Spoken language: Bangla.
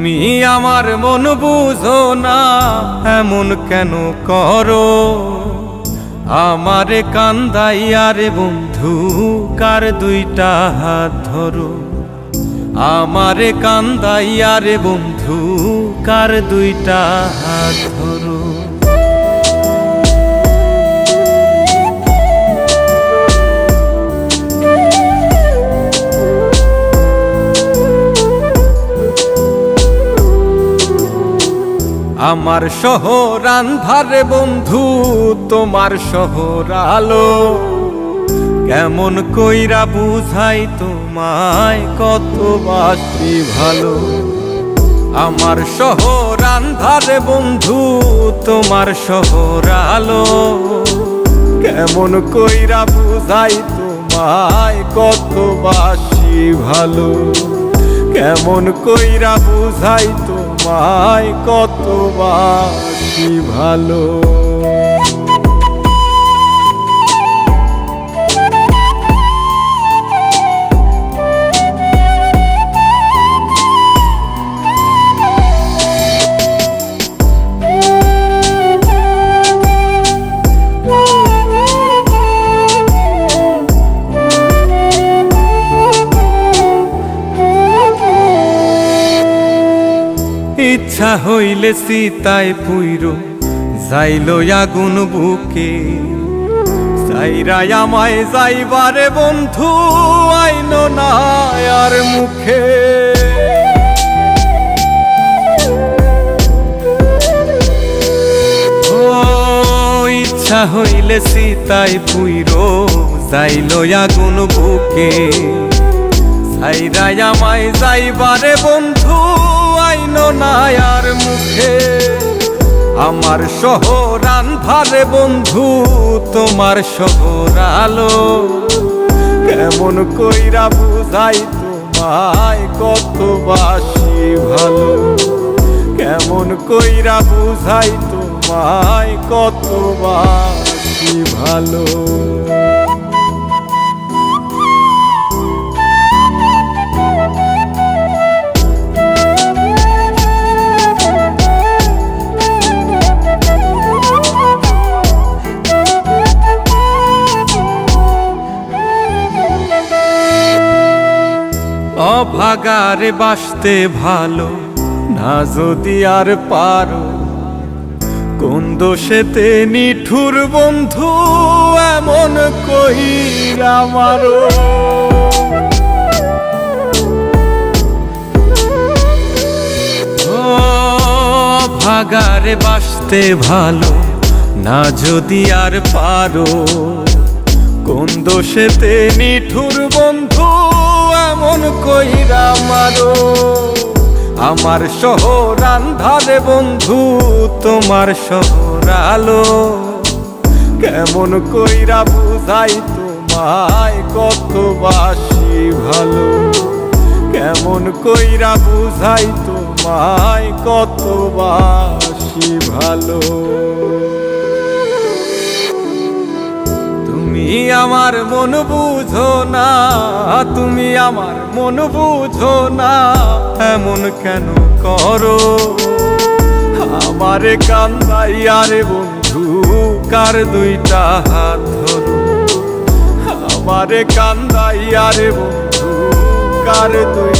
তুমি আমার মন বুঝো না, এমন কেন করো? আমারে কান্দাইয়া রে বন্ধু, কার দুইটা হাত ধরো। আমারে কান্দাইয়া রে বন্ধু, কার দুইটা হাত ধরো। আমার শহর আন্ধারে বন্ধু, তোমার শহর আলো। কেমন কইরা বুঝাই তোমায়, কত বাসি ভালো। আমার শহর আন্ধারে বন্ধু, তোমার শহর আলো। কেমন কইরা বুঝাই তোমায়, কত বাসি ভালো। কেমন কইরা বুঝাই তোমায়, কত বাসি ভালো। ইচ্ছা হইলে সীতায় পুইরো যাইলো আগুন বুকে। সাইরাই আমায় যাইবারে বন্ধু, আইনো না আর মুখে। ও ইচ্ছা হইলে সীতায় পুইরো যাইলো আগুন বুকে। সাইরাই আমায় যাইবারে বন্ধু, আইনো না আর মুখে। আমার শহর আন্ধারে বন্ধু, তোমার শহর আলো। কেমন কইরা বুঝাই তোমায়, কত বাসি ভালো। কেমন কইরা বুঝাই তোমায়, কত বাসি ভালো। অভাগারে বাসতে ভালো না যদি আর পারো। কোন দোষেতে নিঠুর বন্ধু, এমন কইরা মারো। অভাগারে বাসতে ভালো না যদি আর পারো। কোন দোষেতে নিঠুর বন্ধু, এমন কইরা মারো। আমার শহর আন্ধারে বন্ধু, তোমার শহর আলো। কেমন কইরা বুঝাই তোমায়, কত বাসি ভালো। কেমন কইরা বুঝাই তোমায়, কত বাসি ভালো। তুমি আমার মন বুঝো না, তুমি আমার মন বুঝো না, এমন কেন করো? আমারে কান্দাইয়া রে বন্ধু, কার দুইটা হাত ধরো। আমারে কান্দাইয়া রে বন্ধু, কার দুই